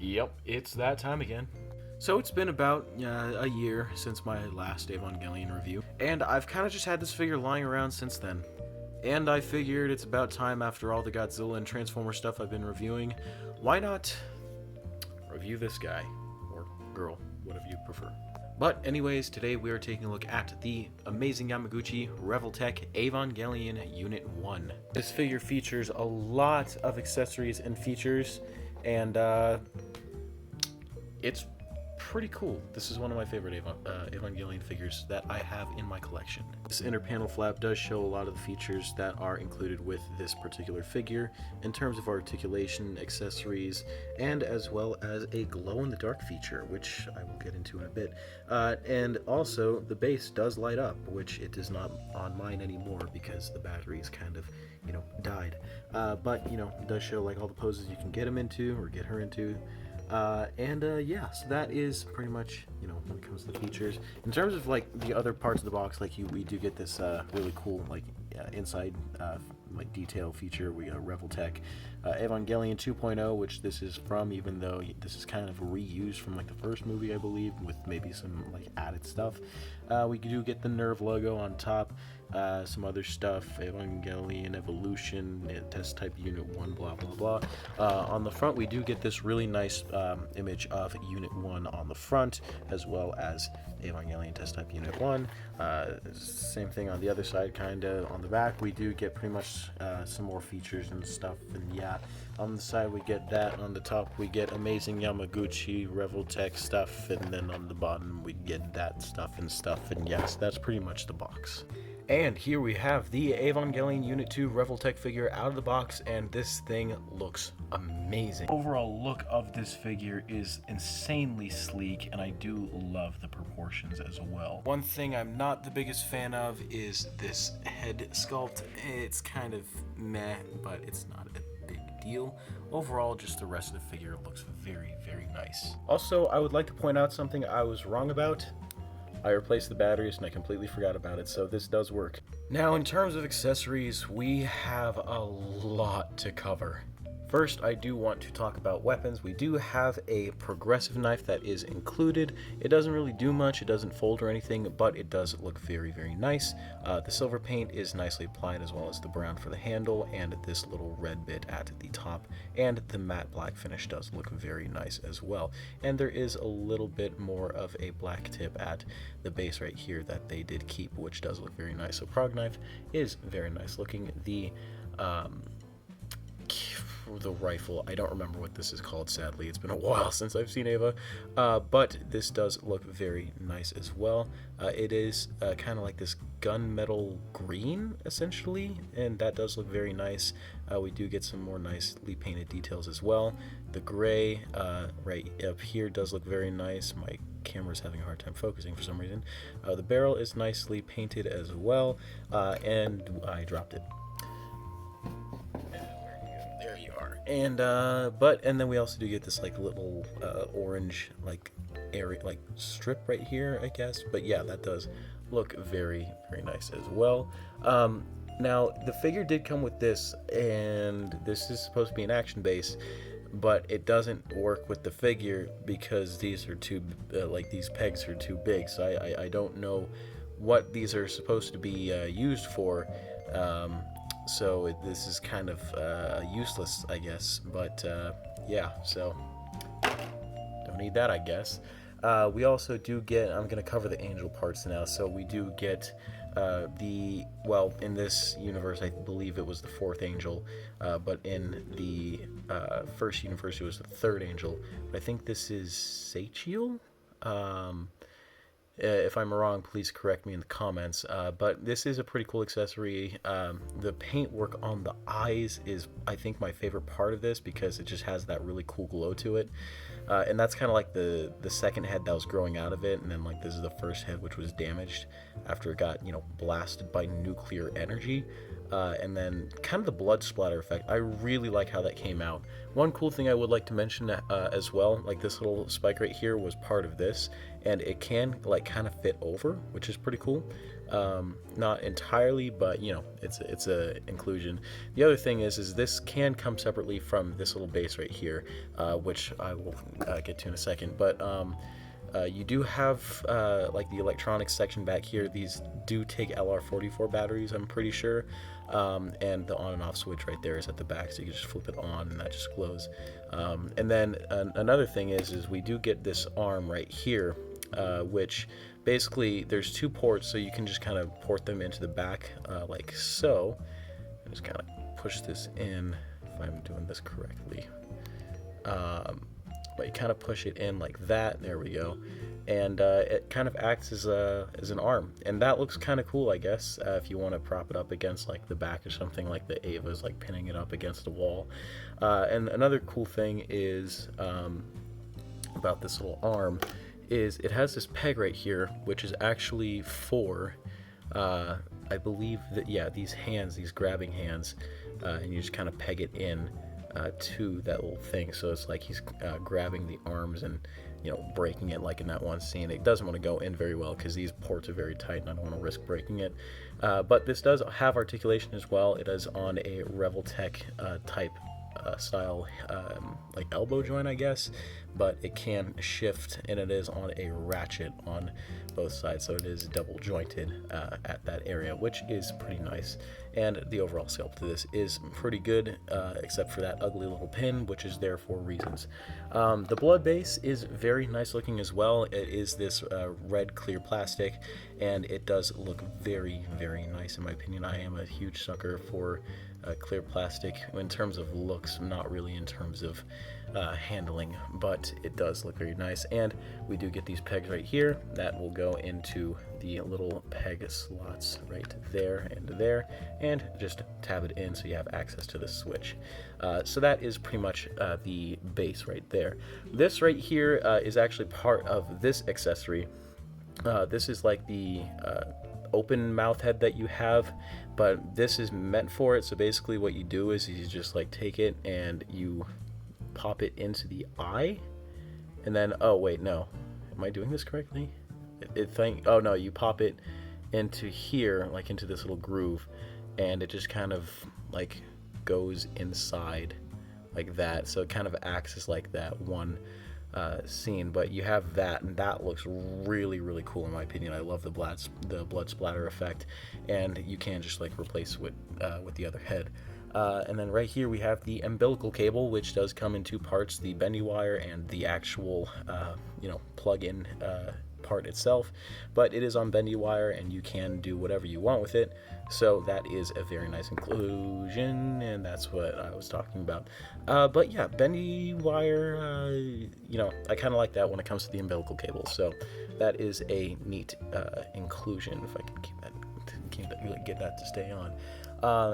Yep, it's that time again. So it's been about a year since my last Evangelion review, and I've kind of just had this figure lying around since then. And I figured it's about time, after all the Godzilla and Transformer stuff I've been reviewing, why not review this guy, or girl, whatever you prefer. But anyways, today we are taking a look at the amazing Yamaguchi Revoltech Evangelion Unit 1. This figure features a lot of accessories and features, and it's pretty cool. This is one of my favorite Evangelion figures that I have in my collection. This inner panel flap does show a lot of the features that are included with this particular figure in terms of articulation, accessories, and as well as a glow-in-the-dark feature, which I will get into in a bit. And also, the base does light up, which it does not on mine anymore because the batteries kind of, died. But, it does show like all the poses you can get him into or get her into. Yeah, so that is pretty much, when it comes to the features. In terms of like the other parts of the box, like we do get this really cool like inside like detail feature. We got Revoltech Evangelion 2.0, which this is from, even though this is kind of reused from like the first movie, I believe, with maybe some like added stuff. We do get the Nerve logo on top, some other stuff, Evangelion Evolution, Test Type Unit 1, blah blah blah. On the front we do get this really nice image of Unit 1 on the front, as well as Evangelion Test Type Unit 1. Same thing on the other side, kinda. On the back we do get pretty much some more features and stuff, and yeah, on the side we get that. On the top we get amazing Yamaguchi Revoltech stuff, and then on the bottom we get that stuff, and yes, that's pretty much the box. And here we have the Evangelion Unit 2 Revoltech figure out of the box, and this thing looks amazing. Overall look of this figure is insanely sleek, and I do love the proportions as well. One thing I'm not the biggest fan of is this head sculpt. It's kind of meh, but it's not a big deal. Overall, just the rest of the figure looks very, very nice. Also, I would like to point out something I was wrong about. I replaced the batteries and I completely forgot about it, so this does work. Now, in terms of accessories, we have a lot to cover. First, I do want to talk about weapons. We do have a progressive knife that is included. It doesn't really do much, it doesn't fold or anything, but it does look very, very nice. The silver paint is nicely applied, as well as the brown for the handle and this little red bit at the top, and the matte black finish does look very nice as well. And there is a little bit more of a black tip at the base right here that they did keep, which does look very nice. So prog knife is very nice looking. The rifle, I don't remember what this is called, sadly. It's been a while since I've seen Eva, but this does look very nice as well. It is kind of like this gunmetal green, essentially, and that does look very nice. We do get some more nicely painted details as well. The gray right up here does look very nice. My camera's having a hard time focusing for some reason. The barrel is nicely painted as well, and I dropped it. And then we also do get this like little orange like area, like strip right here, I guess. But yeah, that does look very, very nice as well. Now the figure did come with this, and this is supposed to be an action base, but it doesn't work with the figure because these are too these pegs are too big. So I don't know what these are supposed to be used for. So this is kind of useless, I guess, but yeah, so don't need that, I guess. We also do get, I'm going to cover the angel parts now, so we do get in this universe, I believe it was the fourth angel, but in the first universe, it was the third angel. But I think this is Sachiel? If I'm wrong, please correct me in the comments, but this is a pretty cool accessory. The paintwork on the eyes is, I think, my favorite part of this, because it just has that really cool glow to it. And that's kind of like the second head that was growing out of it, and then like this is the first head, which was damaged after it got, blasted by nuclear energy. And then kind of the blood splatter effect. I really like how that came out. One cool thing I would like to mention as well, like this little spike right here was part of this, and it can like kind of fit over, which is pretty cool. Not entirely, but you know, it's a inclusion. The other thing is this can come separately from this little base right here, which I will get to in a second. But you do have like the electronics section back here. These do take LR44 batteries, I'm pretty sure. And the on and off switch right there is at the back, so you can just flip it on and that just glows. And then another thing is we do get this arm right here, which basically there's two ports, so you can just kind of port them into the back like so. I just kind of push this in if I'm doing this correctly. But you kind of push it in like that. There we go. And it kind of acts as an arm, and that looks kind of cool, I guess, if you want to prop it up against like the back or something, like the Ava's like pinning it up against the wall. And another cool thing is about this little arm is it has this peg right here, which is actually for I believe that, yeah, these hands, these grabbing hands, and you just kind of peg it in to that little thing, so it's like he's grabbing the arms and, you know, breaking it like in that one scene. It doesn't want to go in very well because these ports are very tight and I don't want to risk breaking it. But this does have articulation as well. It is on a Revoltech type style, like elbow joint, I guess, but it can shift, and it is on a ratchet on both sides, so it is double jointed at that area, which is pretty nice. And the overall sculpt to this is pretty good, except for that ugly little pin, which is there for reasons. The blood base is very nice looking as well. It is this red clear plastic, and it does look very, very nice in my opinion. I am a huge sucker for clear plastic in terms of looks, not really in terms of handling, but it does look very nice. And we do get these pegs right here that will go into the little peg slots right there and there, and just tab it in so you have access to the switch. So that is pretty much the base right there. This right here is actually part of this accessory. This is like the open mouth head that you have, but this is meant for it. So basically what you do is you just like take it and you pop it into the eye, and then, oh wait, no, am I doing this correctly? Oh no, you pop it into here, like into this little groove, and it just kind of like goes inside like that, so it kind of acts as like that one scene. But you have that, and that looks really, really cool in my opinion. I love the blood splatter effect, and you can just like replace with the other head. And then right here we have the umbilical cable, which does come in two parts, the bendy wire and the actual you know, plug-in part itself, but it is on bendy wire and you can do whatever you want with it, so that is a very nice inclusion, and that's what I was talking about. But yeah, bendy wire, you know, I kind of like that when it comes to the umbilical cable, so that is a neat inclusion, if I can get that to stay on.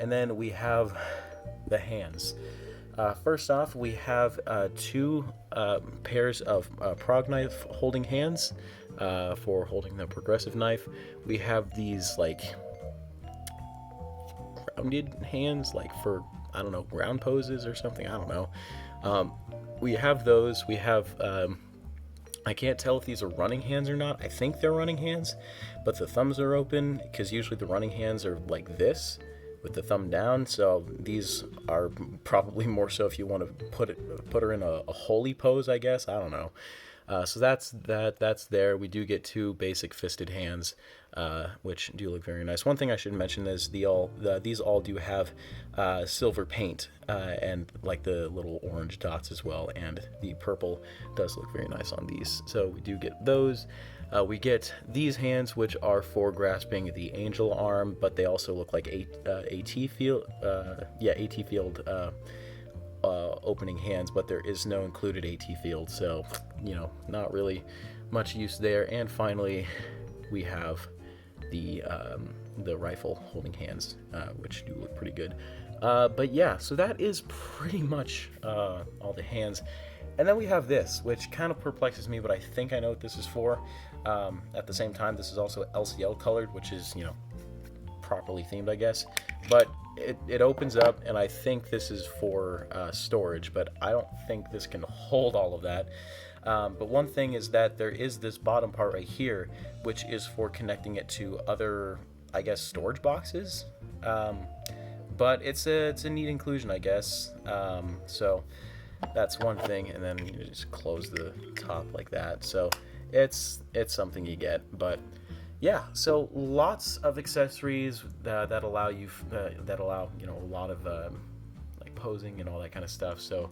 And then we have the hands. First off, we have two pairs of prog knife holding hands for holding the progressive knife. We have these like grounded hands, like for, I don't know, ground poses or something, I don't know. We have those. We have I can't tell if these are running hands or not. I think they're running hands, but the thumbs are open, because usually the running hands are like this with the thumb down, so these are probably more so if you want to put her in a holy pose, I guess, I don't know. So that's there. We do get two basic fisted hands, which do look very nice. One thing I should mention is these all do have silver paint, and like the little orange dots as well, and the purple does look very nice on these, so we do get those. We get these hands, which are for grasping the angel arm, but they also look like AT field opening hands, but there is no included AT field, so, you know, not really much use there. And finally, we have the rifle holding hands, which do look pretty good. But yeah, so that is pretty much all the hands. And then we have this, which kind of perplexes me, but I think I know what this is for. At the same time, this is also LCL colored, which is, you know, properly themed, I guess. But it opens up, and I think this is for storage, but I don't think this can hold all of that. But one thing is that there is this bottom part right here, which is for connecting it to other, I guess, storage boxes. But it's a neat inclusion, I guess. So that's one thing, and then you just close the top like that. So it's something you get. But yeah, so lots of accessories that allow you a lot of like posing and all that kind of stuff. So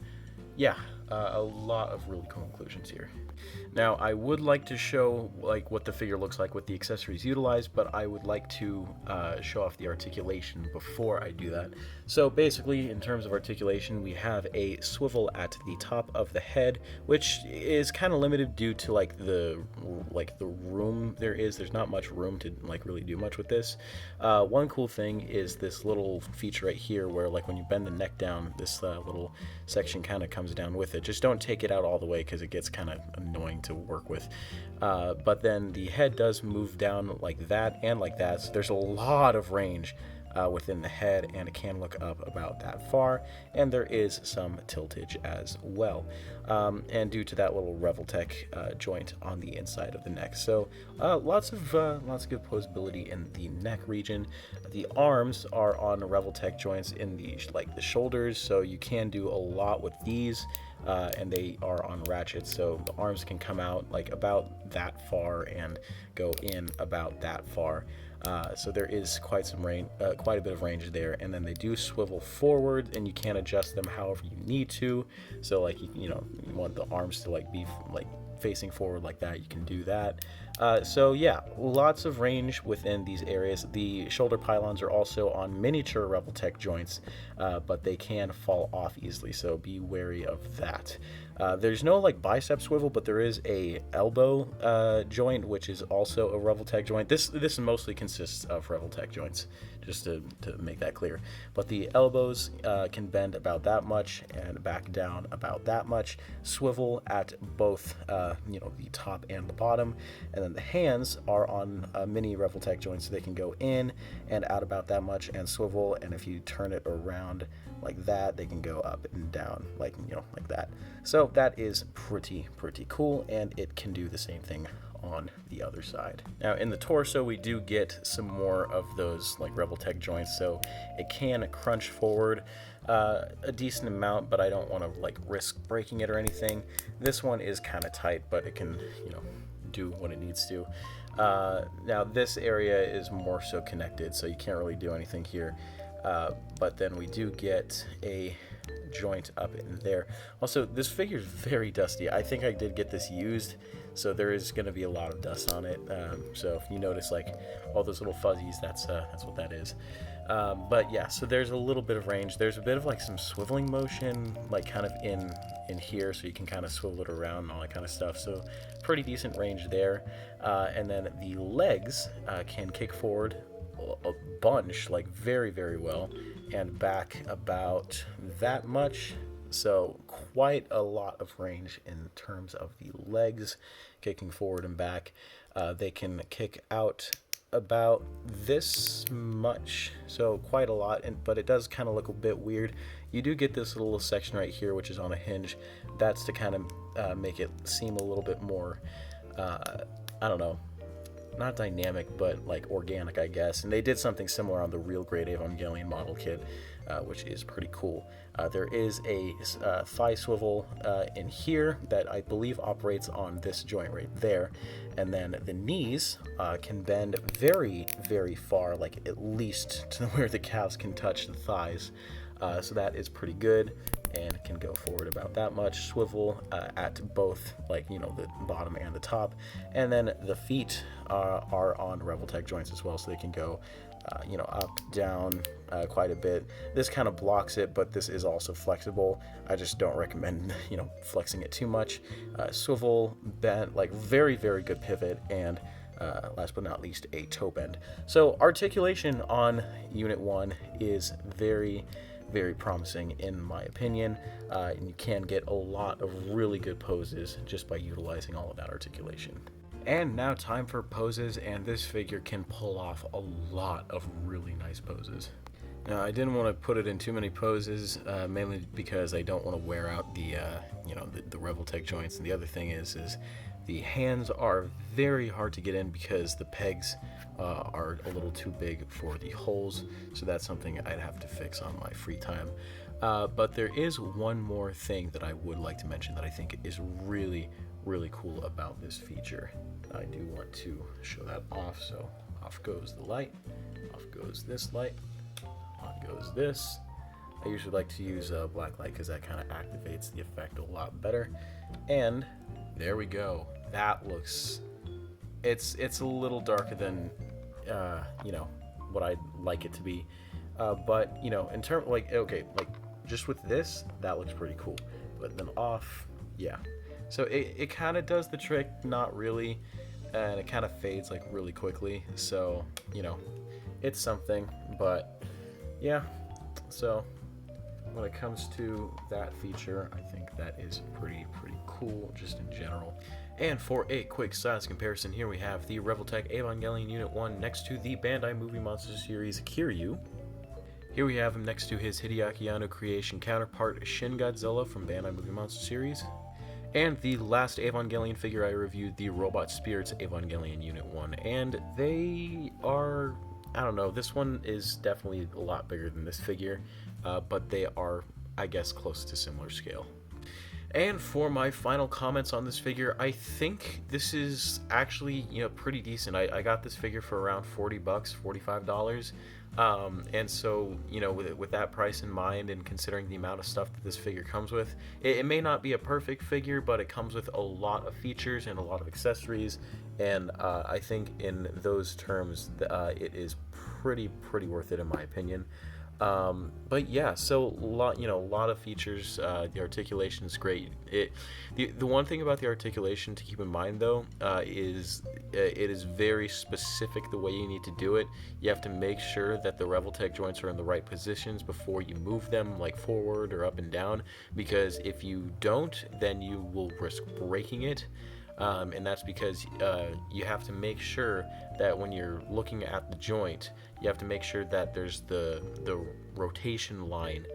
yeah, a lot of really cool inclusions here. Now, I would like to show like what the figure looks like with the accessories utilized, but I would like to show off the articulation before I do that. So basically, in terms of articulation, we have a swivel at the top of the head, which is kind of limited due to like the room there is. There's not much room to like really do much with this. One cool thing is this little feature right here, where like when you bend the neck down, this little section kind of comes down with it. Just don't take it out all the way because it gets kind of annoying to work with. But then the head does move down like that and like that, so there's a lot of range within the head, and it can look up about that far, and there is some tiltage as well, and due to that little Revoltech joint on the inside of the neck. So lots of good posability in the neck region. The arms are on Revoltech joints in the shoulders, so you can do a lot with these. And they are on ratchets, so the arms can come out like about that far and go in about that far. So there is quite a bit of range there, and then they do swivel forward, and you can adjust them however you need to. So like you want the arms to like be like facing forward like that, you can do that. So yeah, lots of range within these areas. The shoulder pylons are also on miniature Revoltech joints, but they can fall off easily, so be wary of that. There's no like bicep swivel, but there is a elbow joint, which is also a Revoltech joint. This mostly consists of Revoltech joints, just to make that clear. But the elbows can bend about that much and back down about that much, swivel at both the top and the bottom, and then the hands are on mini Revoltech joints, so they can go in and out about that much and swivel, and if you turn it around like that, they can go up and down like that. So that is pretty cool, and it can do the same thing on the other side. Now in the torso, we do get some more of those like Revoltech joints, so it can crunch forward a decent amount, but I don't want to like risk breaking it or anything. This one is kind of tight, but it can do what it needs to. Now this area is more so connected, so you can't really do anything here. But then we do get a joint up in there. Also, this figure is very dusty. I think I did get this used, so there is going to be a lot of dust on it. So if you notice like all those little fuzzies, that's what that is. But yeah, so there's a little bit of range. There's a bit of like some swiveling motion, like kind of in here, so you can kind of swivel it around and all that kind of stuff. So pretty decent range there. And then the legs can kick forward a bunch, like very well, and back about that much. So quite a lot of range in terms of the legs kicking forward and back. They can kick out about this much, so quite a lot, but it does kind of look a bit weird. You do get this little section right here, which is on a hinge. That's to kind of make it seem a little bit more I don't know, not dynamic, but like organic, I guess. And they did something similar on the real grade Evangelion model kit, which is pretty cool. There is a thigh swivel in here that I believe operates on this joint right there. And then the knees can bend very far, like at least to where the calves can touch the thighs. So that is pretty good, and can go forward about that much. Swivel at both, like, the bottom and the top. And then the feet are on Revoltech joints as well, so they can go up, down quite a bit. This kind of blocks it, but this is also flexible. I just don't recommend flexing it too much. Swivel, bend, like very good pivot, and last but not least, a toe bend. So articulation on Unit 1 is very promising in my opinion, and you can get a lot of really good poses just by utilizing all of that articulation. And now time for poses, and this figure can pull off a lot of really nice poses. I didn't want to put it in too many poses, mainly because I don't want to wear out the the Revoltech joints. And the other thing is the hands are very hard to get in because the pegs are a little too big for the holes. So that's something I'd have to fix on my free time. But there is one more thing that I would like to mention that I think is really, really cool about this feature. I do want to show that off. So off goes the light, off goes this light, on goes this. I usually like to use black light because that kind of activates the effect a lot better. And there we go. That looks, it's a little darker than what I'd like it to be. But in terms like just with this, that looks pretty cool. But then off, yeah. So it kind of does the trick, not really, and it kind of fades like really quickly. So it's something, but yeah. So when it comes to that feature, I think that is pretty cool just in general. And for a quick size comparison, here we have the Revoltech Evangelion Unit 1 next to the Bandai Movie Monster Series Kiryu. Here we have him next to his Hideaki Anno creation counterpart Shin Godzilla from Bandai Movie Monster Series. And the last Evangelion figure I reviewed, the Robot Spirits Evangelion Unit 1. And they are, I don't know, this one is definitely a lot bigger than this figure, but they are, I guess, close to similar scale. And for my final comments on this figure, I think this is actually, pretty decent. I got this figure for around $40, $45. And so, with that price in mind and considering the amount of stuff that this figure comes with, it may not be a perfect figure, but it comes with a lot of features and a lot of accessories. And I think in those terms, it is pretty worth it in my opinion. But yeah, so a lot of features. The articulation is great. The one thing about the articulation to keep in mind though, is it is very specific the way you need to do it. You have to make sure that the Revoltech joints are in the right positions before you move them like forward or up and down, because if you don't, then you will risk breaking it. And that's because you have to make sure that when you're looking at the joint, you have to make sure that there's the rotation line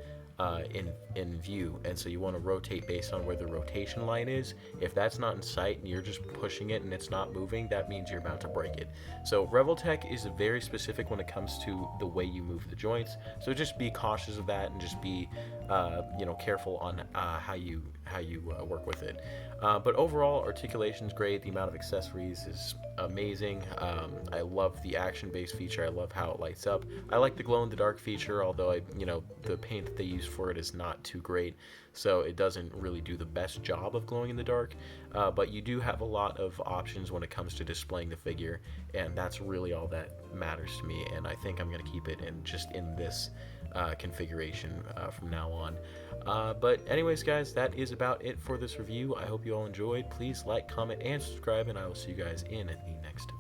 in view, and so you want to rotate based on where the rotation line is. If that's not in sight and you're just pushing it and it's not moving, that means you're about to break it. So Revoltech is very specific when it comes to the way you move the joints, so just be cautious of that and just be careful on how you work with it. But overall, articulation's great. The amount of accessories is amazing. I love the action-based feature. I love how it lights up. I like the glow-in-the-dark feature, although the paint that they use for it is not too great, so it doesn't really do the best job of glowing in the dark. But you do have a lot of options when it comes to displaying the figure, and that's really all that matters to me. And I think I'm going to keep it in this configuration from now on. But anyways, guys, that is about it for this review. I hope you all enjoyed. Please like, comment, and subscribe, and I will see you guys in the next